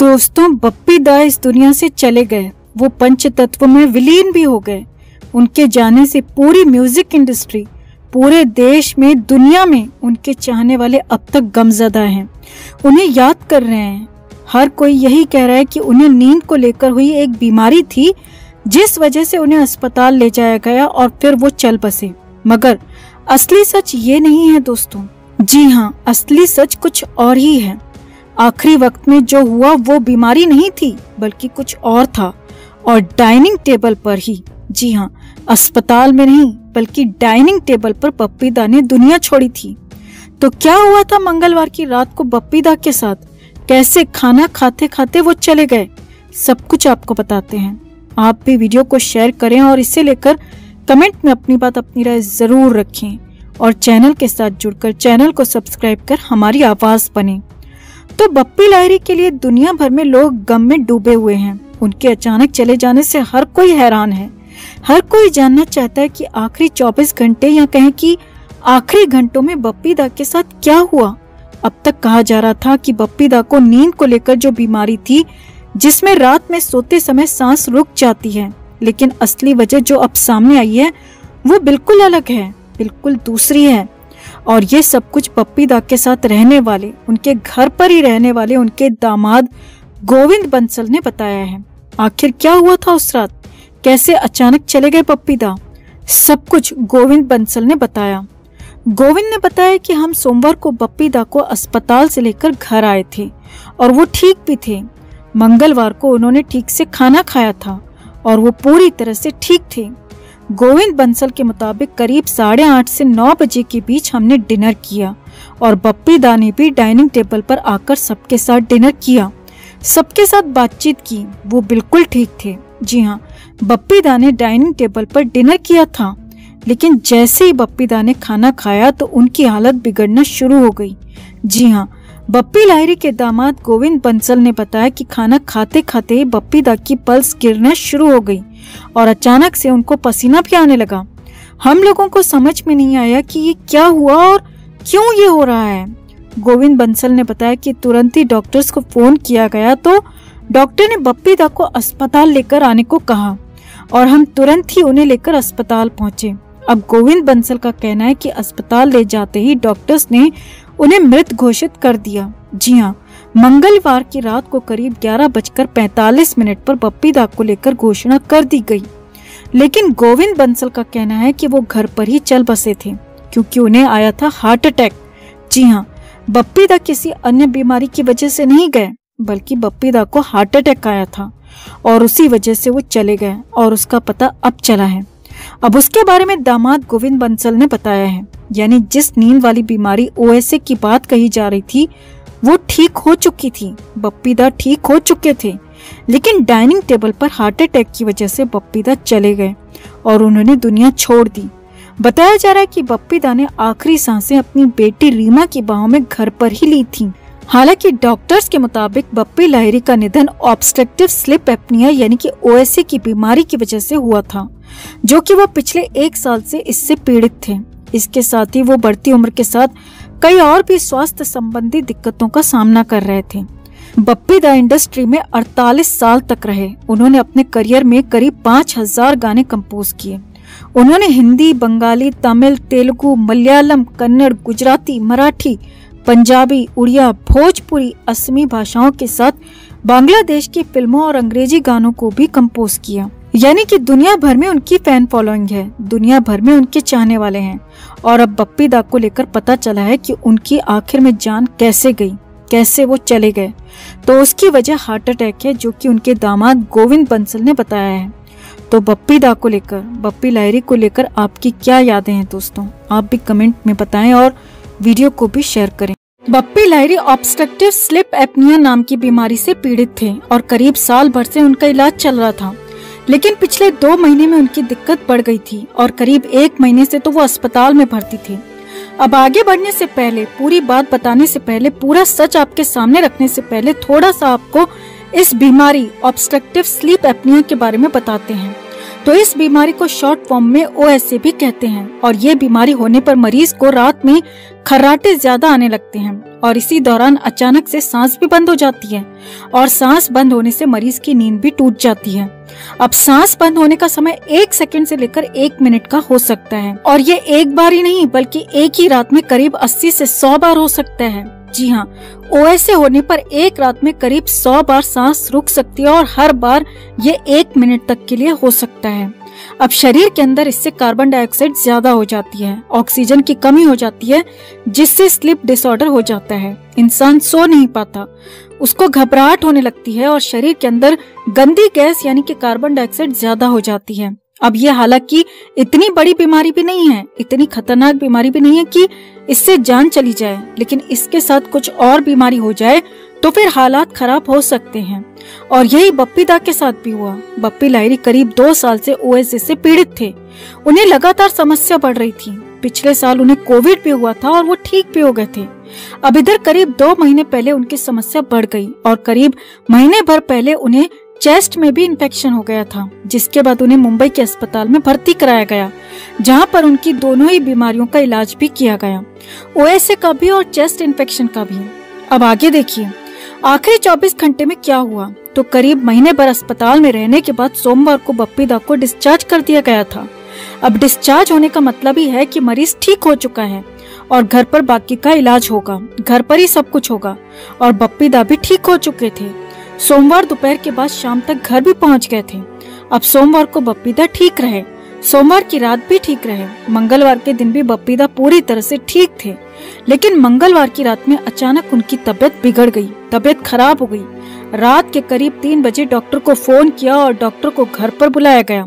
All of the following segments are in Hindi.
दोस्तों, बप्पी दा इस दुनिया से चले गए। वो पंच तत्व में विलीन भी हो गए। उनके जाने से पूरी म्यूजिक इंडस्ट्री, पूरे देश में, दुनिया में उनके चाहने वाले अब तक गमजदा हैं, उन्हें याद कर रहे हैं। हर कोई यही कह रहा है कि उन्हें नींद को लेकर हुई एक बीमारी थी जिस वजह से उन्हें अस्पताल ले जाया गया और फिर वो चल बसे। मगर असली सच ये नहीं है दोस्तों। जी हाँ, असली सच कुछ और ही है। आखिरी वक्त में जो हुआ वो बीमारी नहीं थी बल्कि कुछ और था, और डाइनिंग टेबल पर ही, जी हाँ, अस्पताल में नहीं बल्कि डाइनिंग टेबल पर बप्पी दा ने दुनिया छोड़ी थी। तो क्या हुआ था मंगलवार की रात को बप्पी दा के साथ? कैसे खाना खाते खाते वो चले गए? सब कुछ आपको बताते हैं। आप भी वीडियो को शेयर करें और इसे लेकर कमेंट में अपनी बात, अपनी राय जरूर रखें और चैनल के साथ जुड़कर चैनल को सब्सक्राइब कर हमारी आवाज बने। तो बप्पी लाहिरी के लिए दुनिया भर में लोग गम में डूबे हुए हैं। उनके अचानक चले जाने से हर कोई हैरान है। हर कोई जानना चाहता है कि आखिरी 24 घंटे या कहें कि आखिरी घंटों में बप्पी दा के साथ क्या हुआ। अब तक कहा जा रहा था कि बप्पी दा को नींद को लेकर जो बीमारी थी, जिसमें रात में सोते समय सांस रुक जाती है, लेकिन असली वजह जो अब सामने आई है वो बिल्कुल अलग है, बिल्कुल दूसरी है। और ये सब कुछ बप्पी दा के साथ रहने वाले, उनके घर पर ही रहने वाले उनके दामाद गोविंद बंसल ने बताया है। आखिर क्या हुआ था उस रात? कैसे अचानक चले गए बप्पी दा? सब कुछ गोविंद बंसल ने बताया। गोविंद ने बताया कि हम सोमवार को बप्पी दा को अस्पताल से लेकर घर आए थे और वो ठीक भी थे। मंगलवार को उन्होंने ठीक से खाना खाया था और वो पूरी तरह से ठीक थे। गोविंद बंसल के मुताबिक करीब 8:30 से 9 बजे के बीच हमने डिनर किया और बप्पी दा ने भी डाइनिंग टेबल पर आकर सबके साथ डिनर किया, सबके साथ बातचीत की। वो बिल्कुल ठीक थे। जी हाँ, बप्पी दा ने डाइनिंग टेबल पर डिनर किया था, लेकिन जैसे ही बप्पी दा ने खाना खाया तो उनकी हालत बिगड़ना शुरू हो गई। जी हाँ, बप्पी लाहिरी के दामाद गोविंद बंसल ने बताया कि खाना खाते खाते ही बप्पी दा की पल्स गिरना शुरू हो गई और अचानक से उनको पसीना भी आने लगा। हम लोगों को समझ में नहीं आया कि ये क्या हुआ और क्यों ये हो रहा है। गोविंद बंसल ने बताया कि तुरंत ही डॉक्टर्स को फोन किया गया तो डॉक्टर ने बप्पी दा को अस्पताल लेकर आने को कहा और हम तुरंत ही उन्हें लेकर अस्पताल पहुंचे। अब गोविंद बंसल का कहना है कि अस्पताल ले जाते ही डॉक्टर्स ने उन्हें मृत घोषित कर दिया। जी हाँ, मंगलवार की रात को करीब 11:45 पर बप्पी दा को लेकर घोषणा कर दी गई, लेकिन गोविंद बंसल का कहना है कि वो घर पर ही चल बसे थे क्योंकि उन्हें आया था हार्ट अटैक। जी हाँ, बप्पी दा किसी अन्य बीमारी की वजह से नहीं गए बल्कि बप्पी दा को हार्ट अटैक आया था और उसी वजह से वो चले गए और उसका पता अब चला है। अब उसके बारे में दामाद गोविंद बंसल ने बताया है, यानी जिस नींद वाली बीमारी OSA की बात कही जा रही थी वो ठीक हो चुकी थी। बप्पी दा ठीक हो चुके थे, लेकिन डाइनिंग टेबल पर हार्ट अटैक की वजह से बप्पी दा चले गए और उन्होंने दुनिया छोड़ दी। बताया जा रहा है कि बप्पी दा ने आखिरी सांसें अपनी बेटी रीमा की बाहों में घर पर ही ली थी। हालांकि डॉक्टर्स के मुताबिक बप्पी लाहिरी का निधन ऑब्स्ट्रक्टिव स्लीप एपनिया यानी कि OSA की बीमारी की वजह से हुआ था, जो कि वो पिछले 1 साल से इससे पीड़ित थे। इसके साथ ही वो बढ़ती उम्र के साथ कई और भी स्वास्थ्य संबंधी दिक्कतों का सामना कर रहे थे। बप्पी दा इंडस्ट्री में 48 साल तक रहे। उन्होंने अपने करियर में करीब 5000 गाने कंपोज किए। उन्होंने हिंदी, बंगाली, तमिल, तेलुगु, मलयालम, कन्नड़, गुजराती, मराठी, पंजाबी, उड़िया, भोजपुरी, असमी भाषाओं के साथ बांग्लादेश की फिल्मों और अंग्रेजी गानों को भी कंपोज किया। यानी कि दुनिया भर में उनकी फैन फॉलोइंग है, दुनिया भर में उनके चाहने वाले हैं। और अब बप्पी दा को लेकर पता चला है कि उनकी आखिर में जान कैसे गई, कैसे वो चले गए। तो उसकी वजह हार्ट अटैक है, जो कि उनके दामाद गोविंद बंसल ने बताया है। तो बप्पी दा को लेकर, बप्पी लाहिरी को लेकर आपकी क्या यादें हैं दोस्तों? आप भी कमेंट में बताएं और वीडियो को भी शेयर करें। Bappi Lahiri obstructive sleep apnoea नाम की बीमारी से पीड़ित थे और करीब साल भर से उनका इलाज चल रहा था, लेकिन पिछले 2 महीने में उनकी दिक्कत बढ़ गई थी और करीब 1 महीने से तो वो अस्पताल में भर्ती थे। अब आगे बढ़ने से पहले, पूरी बात बताने से पहले, पूरा सच आपके सामने रखने से पहले थोड़ा सा आपको इस बीमारी ऑब्स्ट्रक्टिव स्लीप एपनिया के बारे में बताते हैं। तो इस बीमारी को शॉर्ट फॉर्म में OSA भी कहते हैं। और ये बीमारी होने पर मरीज को रात में खर्राटे ज्यादा आने लगते हैं और इसी दौरान अचानक से सांस भी बंद हो जाती है और सांस बंद होने से मरीज की नींद भी टूट जाती है। अब सांस बंद होने का समय 1 सेकंड से लेकर 1 मिनट का हो सकता है और ये एक बार ही नहीं बल्कि एक ही रात में करीब 80 से 100 बार हो सकता है। जी हाँ, OSA होने पर एक रात में करीब 100 बार सांस रुक सकती है और हर बार ये 1 मिनट तक के लिए हो सकता है। अब शरीर के अंदर इससे कार्बन डाइऑक्साइड ज्यादा हो जाती है, ऑक्सीजन की कमी हो जाती है, जिससे स्लीप डिसऑर्डर हो जाता है। इंसान सो नहीं पाता, उसको घबराहट होने लगती है और शरीर के अंदर गंदी गैस यानी कि कार्बन डाइऑक्साइड ज्यादा हो जाती है। अब ये हालांकि इतनी बड़ी बीमारी भी नहीं है, इतनी खतरनाक बीमारी भी नहीं है कि इससे जान चली जाए, लेकिन इसके साथ कुछ और बीमारी हो जाए तो फिर हालात खराब हो सकते हैं। और यही बप्पी दा के साथ भी हुआ। बप्पी लाहिरी करीब 2 साल से OSA से पीड़ित थे। उन्हें लगातार समस्या बढ़ रही थी। पिछले साल उन्हें कोविड भी हुआ था और वो ठीक भी हो गए थे। अब इधर करीब 2 महीने पहले उनकी समस्या बढ़ गई और करीब महीने भर पहले उन्हें चेस्ट में भी इन्फेक्शन हो गया था, जिसके बाद उन्हें मुंबई के अस्पताल में भर्ती कराया गया, जहां पर उनकी दोनों ही बीमारियों का इलाज भी किया गया, OSA का भी और चेस्ट इन्फेक्शन का भी। अब आगे देखिए आखिरी 24 घंटे में क्या हुआ। तो करीब महीने भर अस्पताल में रहने के बाद सोमवार को बप्पी दा को डिस्चार्ज कर दिया गया था। अब डिस्चार्ज होने का मतलब ही है कि मरीज ठीक हो चुका है और घर पर बाकी का इलाज होगा, घर पर ही सब कुछ होगा। और बप्पी दा भी ठीक हो चुके थे। सोमवार दोपहर के बाद शाम तक घर भी पहुंच गए थे। अब सोमवार को बप्पी दा ठीक रहे, सोमवार की रात भी ठीक रहे, मंगलवार के दिन भी बप्पी दा पूरी तरह से ठीक थे। लेकिन मंगलवार की रात में अचानक उनकी तबीयत बिगड़ गई, तबीयत खराब हो गई। रात के करीब 3 बजे डॉक्टर को फोन किया और डॉक्टर को घर पर बुलाया गया।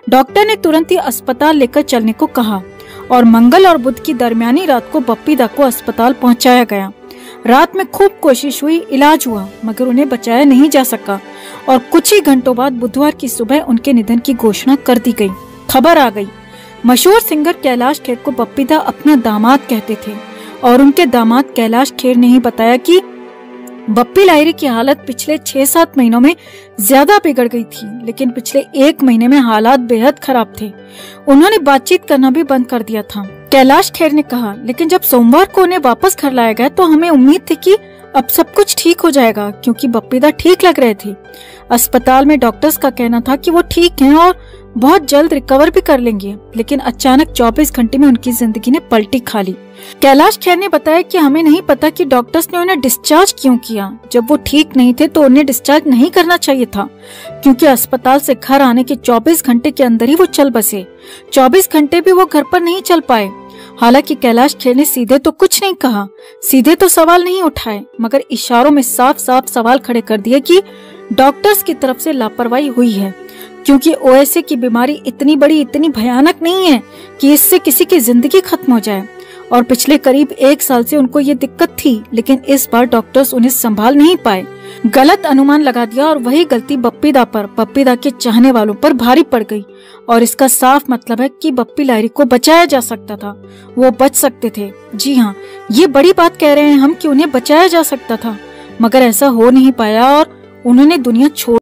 डॉक्टर ने तुरंत ही अस्पताल लेकर चलने को कहा और मंगल और बुध की दरमियानी रात को बप्पी दा को अस्पताल पहुंचाया गया। रात में खूब कोशिश हुई, इलाज हुआ, मगर उन्हें बचाया नहीं जा सका और कुछ ही घंटों बाद बुधवार की सुबह उनके निधन की घोषणा कर दी गई। खबर आ गई। मशहूर सिंगर कैलाश खेर को बप्पी दा अपना दामाद कहते थे और उनके दामाद कैलाश खेर ने ही बताया कि बप्पी लाहिरी की हालत पिछले 6-7 महीनों में ज्यादा बिगड़ गई थी, लेकिन पिछले 1 महीने में हालात बेहद खराब थे। उन्होंने बातचीत करना भी बंद कर दिया था। कैलाश खेर ने कहा, लेकिन जब सोमवार को उन्हें वापस घर लाया गया तो हमें उम्मीद थी कि अब सब कुछ ठीक हो जाएगा, क्योंकि बप्पी दा ठीक लग रहे थे। अस्पताल में डॉक्टर्स का कहना था कि वो ठीक हैं और बहुत जल्द रिकवर भी कर लेंगे, लेकिन अचानक 24 घंटे में उनकी जिंदगी ने पलटी खा ली। कैलाश खेर ने बताया कि हमें नहीं पता कि डॉक्टर्स ने उन्हें डिस्चार्ज क्यों किया। जब वो ठीक नहीं थे तो उन्हें डिस्चार्ज नहीं करना चाहिए था, क्योंकि अस्पताल से घर आने के 24 घंटे के अंदर ही वो चल बसे। 24 घंटे भी वो घर पर नहीं चल पाए। हालांकि कैलाश खेर ने सीधे तो कुछ नहीं कहा, सीधे तो सवाल नहीं उठाए, मगर इशारों में साफ साफ सवाल खड़े कर दिए कि डॉक्टर्स की तरफ से लापरवाही हुई है, क्योंकि OSA की बीमारी इतनी बड़ी, इतनी भयानक नहीं है कि इससे किसी की जिंदगी खत्म हो जाए। और पिछले करीब 1 साल से उनको ये दिक्कत थी, लेकिन इस बार डॉक्टर्स उन्हें संभाल नहीं पाए, गलत अनुमान लगा दिया और वही गलती बप्पी दा पर, बप्पी दा के चाहने वालों पर भारी पड़ गई। और इसका साफ मतलब है कि बप्पी लाहिरी को बचाया जा सकता था, वो बच सकते थे। जी हाँ, ये बड़ी बात कह रहे हैं हम कि उन्हें बचाया जा सकता था, मगर ऐसा हो नहीं पाया और उन्होंने दुनिया छोड़